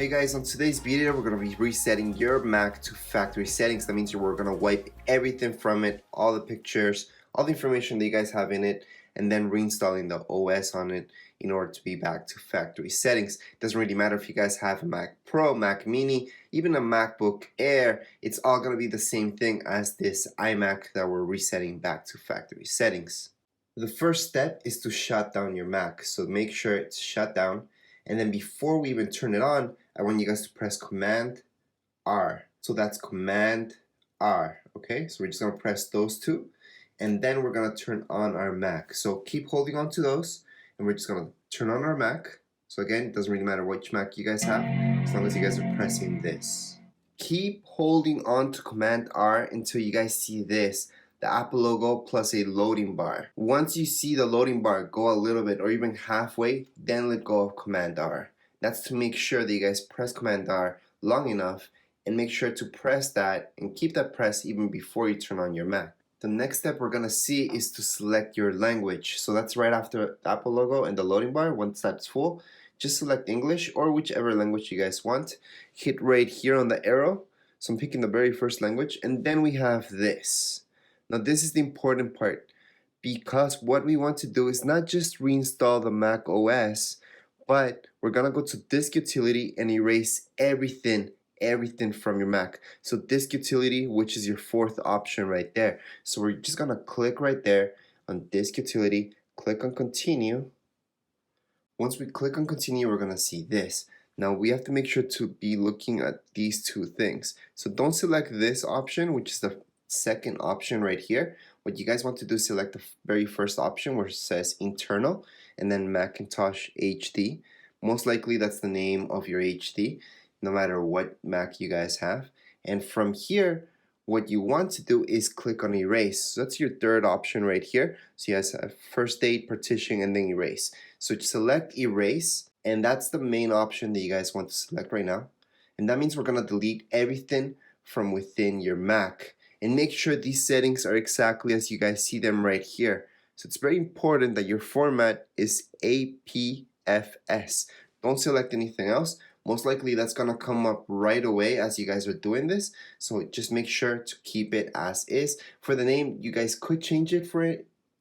Hey guys, on today's video we're going to be resetting your Mac to factory settings. That means we're going to wipe everything from it, all the pictures, all the information that you guys have in it, and then reinstalling the OS on it in order to be back to factory settings. It doesn't really matter if you guys have a Mac Pro, Mac Mini, even a MacBook Air, it's all going to be the same thing as this iMac that we're resetting back to factory settings. The first step is to shut down your Mac, so make sure it's shut down. And then before we even turn it on, I want you guys to press Command R. So that's Command R. Okay, so we're just gonna press those two, and then we're gonna turn on our Mac. So keep holding on to those, and we're just gonna turn on our Mac. So again, it doesn't really matter which Mac you guys have, as long as you guys are pressing this. Keep holding on to Command R until you guys see this, the Apple logo plus a loading bar. Once you see the loading bar go a little bit or even halfway, then let go of Command R. That's to make sure that you guys press Command R long enough, and make sure to press that and keep that pressed even before you turn on your Mac. The next step we're gonna see is to select your language. So that's right after the Apple logo and the loading bar. Once that's full, just select English or whichever language you guys want. Hit right here on the arrow. So I'm picking the very first language, and then we have this. Now this is the important part, because what we want to do is not just reinstall the Mac OS, but we're gonna go to Disk Utility and erase everything from your Mac. So Disk Utility, which is your fourth option right there. So we're just gonna click right there on Disk Utility, click on Continue. Once we click on Continue, we're gonna see this. Now we have to make sure to be looking at these two things. So don't select this option, which is the second option right here. What you guys want to do is select the very first option where it says internal and then Macintosh HD. Most likely that's the name of your HD, no matter what Mac you guys have. And from here, what you want to do is click on erase. So that's your third option right here. So you guys have first date, partition, and then erase. So select erase, and that's the main option that you guys want to select right now. And that means we're gonna delete everything from within your Mac. And make sure these settings are exactly as you guys see them right here. So it's very important that your format is APFS. Don't select anything else. Most likely that's gonna come up right away as you guys are doing this. So just make sure to keep it as is. For the name, you guys could change it for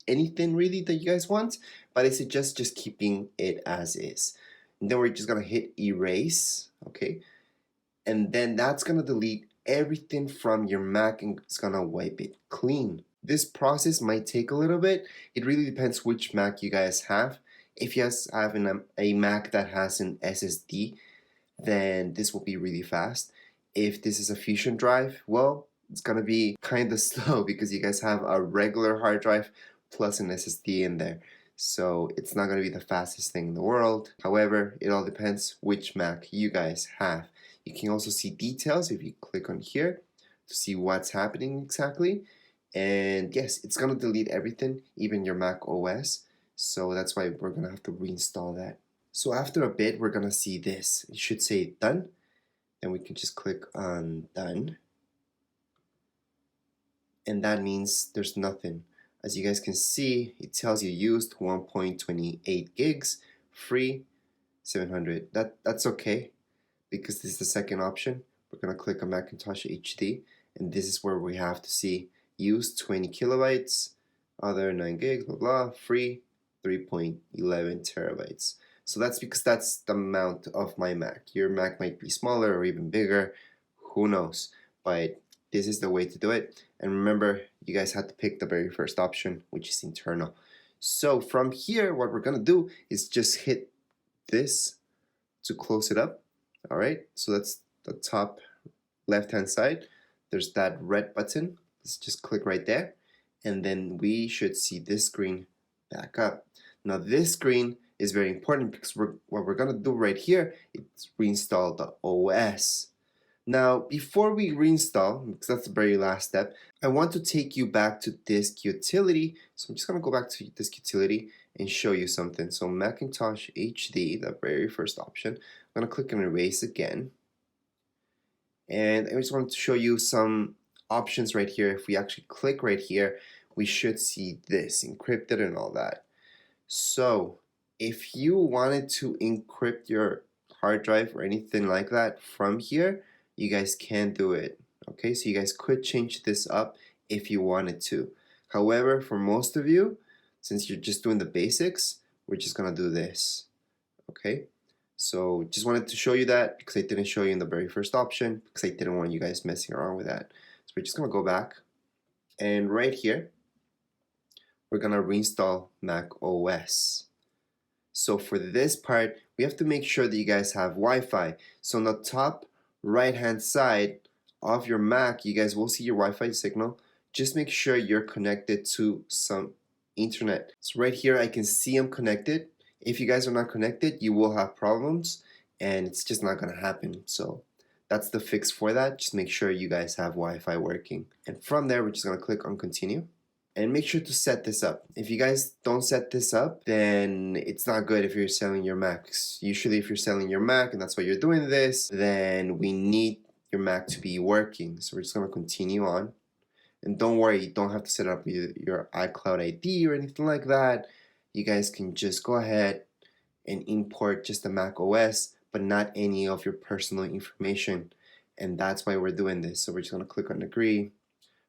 anything really that you guys want, but I suggest just keeping it as is. And then we're just gonna hit erase, okay? And then that's gonna delete everything from your Mac and it's gonna wipe it clean. This process might take a little bit. It really depends which Mac you guys have. If you guys have a Mac that has an SSD, then this will be really fast. If this is a Fusion drive, well, it's gonna be kind of slow because you guys have a regular hard drive plus an SSD in there. So it's not gonna be the fastest thing in the world. However, it all depends which Mac you guys have. You can also see details if you click on here to see what's happening exactly. And yes, it's gonna delete everything, even your Mac OS. So that's why we're gonna have to reinstall that. So after a bit, we're gonna see this. It should say done. Then we can just click on done. And that means there's nothing. As you guys can see, it tells you used 1.28 gigs, free 700. That's okay, because this is the second option. We're gonna click on Macintosh HD, and this is where we have to see used 20 kilobytes, other 9 gigs, blah blah, free 3.11 terabytes. So that's because that's the amount of my Mac. Your Mac might be smaller or even bigger, who knows, but this is the way to do it. And remember, you guys had to pick the very first option, which is internal. So from here, what we're gonna do is just hit this to close it up. All right, so that's the top left hand side. There's that red button. Let's just click right there, and then we should see this screen back up. Now this screen is very important because what we're gonna do right here is reinstall the OS. Now before we reinstall, because that's the very last step, I want to take you back to Disk Utility. So I'm just gonna go back to Disk Utility and show you something. So Macintosh HD, the very first option, I'm gonna click on erase again. And I just wanted to show you some options right here. If we actually click right here, we should see this encrypted and all that. So if you wanted to encrypt your hard drive or anything like that from here, you guys can do it. Okay, so you guys could change this up if you wanted to. However, for most of you, since you're just doing the basics, we're just gonna do this. Okay, so just wanted to show you that because I didn't show you in the very first option because I didn't want you guys messing around with that. So we're just gonna go back, and right here we're gonna reinstall Mac OS. So for this part, we have to make sure that you guys have Wi-Fi. So on the top right hand side of your Mac, you guys will see your Wi-Fi signal. Just make sure you're connected to some internet. So right here I can see I'm connected. If you guys are not connected, you will have problems and it's just not gonna happen. So that's the fix for that. Just make sure you guys have Wi-Fi working. And from there, we're just gonna click on continue. And make sure to set this up. If you guys don't set this up, then it's not good if you're selling your Macs. Usually if you're selling your Mac and that's why you're doing this, then we need your Mac to be working. So we're just gonna continue on. And don't worry, you don't have to set up your iCloud ID or anything like that. You guys can just go ahead and import just the Mac OS, but not any of your personal information. And that's why we're doing this. So we're just gonna click on agree.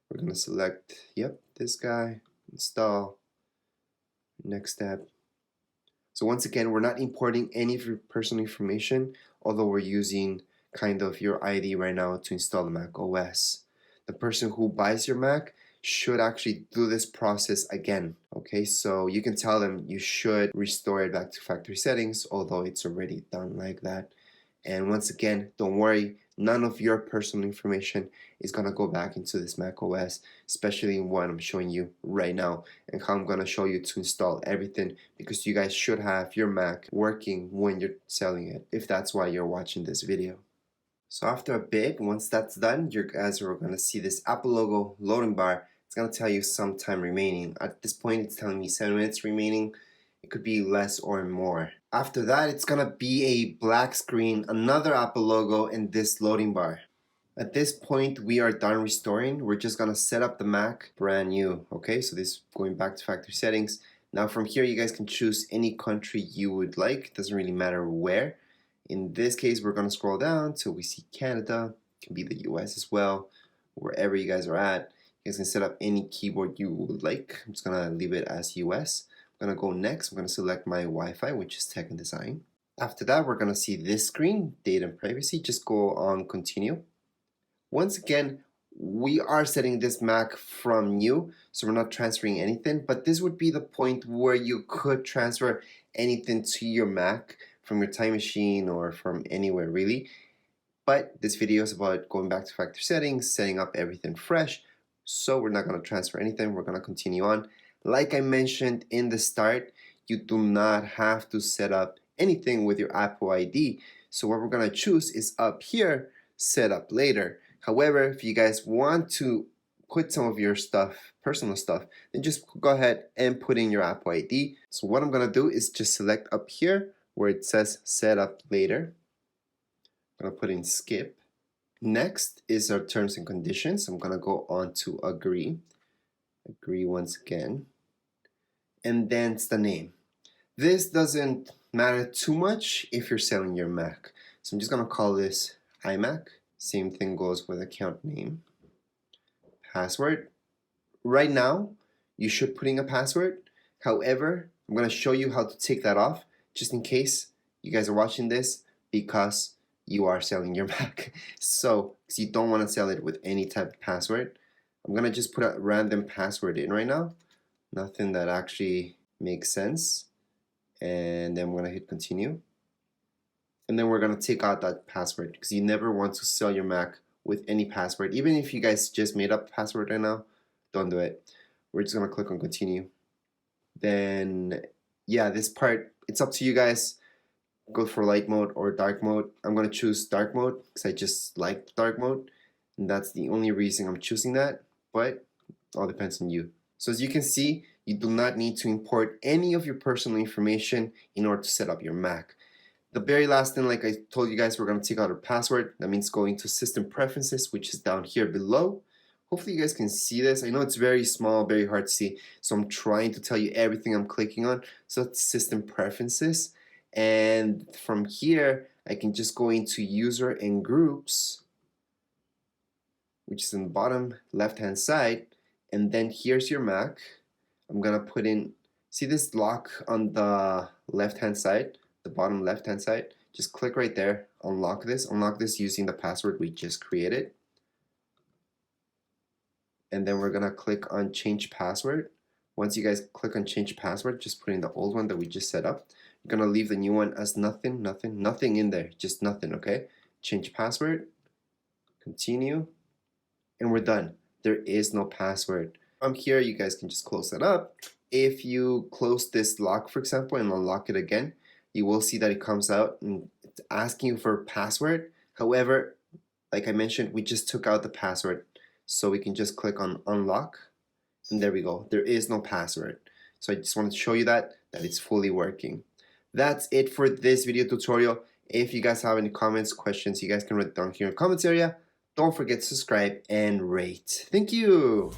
We're gonna select, yep, this guy, install, next step. So once again, we're not importing any of your personal information, although we're using kind of your ID right now to install the Mac OS. The person who buys your Mac should actually do this process again. Okay, so you can tell them you should restore it back to factory settings, although it's already done like that. And once again, don't worry, none of your personal information is gonna go back into this Mac OS, especially what I'm showing you right now and how I'm gonna show you to install everything, because you guys should have your Mac working when you're selling it, if that's why you're watching this video. So after a bit, once that's done, you guys are gonna see this Apple logo loading bar. It's gonna tell you some time remaining. At this point, it's telling me 7 minutes remaining. It could be less or more. After that, it's gonna be a black screen, another Apple logo, and this loading bar. At this point, we are done restoring. We're just gonna set up the Mac brand new. Okay, so this is going back to factory settings. Now from here, you guys can choose any country you would like. It doesn't really matter where. In this case, we're gonna scroll down till we see Canada. It can be the US as well, wherever you guys are at. You guys can set up any keyboard you would like. I'm just gonna leave it as US. I'm gonna go next. I'm gonna select my Wi-Fi, which is Tech and Design. After that, we're gonna see this screen, Data and Privacy. Just go on Continue. Once again, we are setting this Mac from new, so we're not transferring anything, but this would be the point where you could transfer anything to your Mac from your time machine or from anywhere really. But this video is about going back to factory settings, setting up everything fresh, so we're not gonna transfer anything. We're gonna continue on. Like I mentioned in the start, you do not have to set up anything with your Apple ID. So what we're gonna choose is up here, set up later. However, if you guys want to put some of your stuff, personal stuff, then just go ahead and put in your Apple ID. So what I'm gonna do is just select up here where it says set up later. I'm gonna put in skip. Next is our terms and conditions. I'm gonna go on to agree. Agree once again. And then it's the name. This doesn't matter too much if you're selling your Mac. So I'm just gonna call this iMac. Same thing goes with account name. Password. Right now, you should put in a password. However, I'm gonna show you how to take that off just in case you guys are watching this because you are selling your Mac. So, because you don't want to sell it with any type of password, I'm gonna just put a random password in right now. Nothing that actually makes sense. And then I'm gonna hit continue. And then we're gonna take out that password because you never want to sell your Mac with any password. Even if you guys just made up a password right now, don't do it. We're just gonna click on continue. Then, yeah, this part, it's up to you guys. Go for light mode or dark mode. I'm gonna choose dark mode because I just like dark mode. And that's the only reason I'm choosing that, but it all depends on you. So as you can see, you do not need to import any of your personal information in order to set up your Mac. The very last thing, like I told you guys, we're going to take out our password. That means going to System Preferences, which is down here below. Hopefully you guys can see this. I know it's very small, very hard to see, so I'm trying to tell you everything I'm clicking on. So that's System Preferences. And from here, I can just go into user and groups, which is in the bottom left-hand side. And then here's your Mac. I'm gonna put in, see this lock on the left-hand side, the bottom left-hand side? Just click right there, unlock this using the password we just created. And then we're gonna click on change password. Once you guys click on change password, just put in the old one that we just set up. You're gonna leave the new one as nothing in there, just nothing, okay? Change password, continue, and we're done. There is no password. From here, you guys can just close that up. If you close this lock, for example, and unlock it again, you will see that it comes out and it's asking you for a password. However, like I mentioned, we just took out the password. So we can just click on unlock, and there we go. There is no password. So I just wanted to show you that it's fully working. That's it for this video tutorial. If you guys have any comments, questions, you guys can write it down here in the comments area. Don't forget to subscribe and rate. Thank you.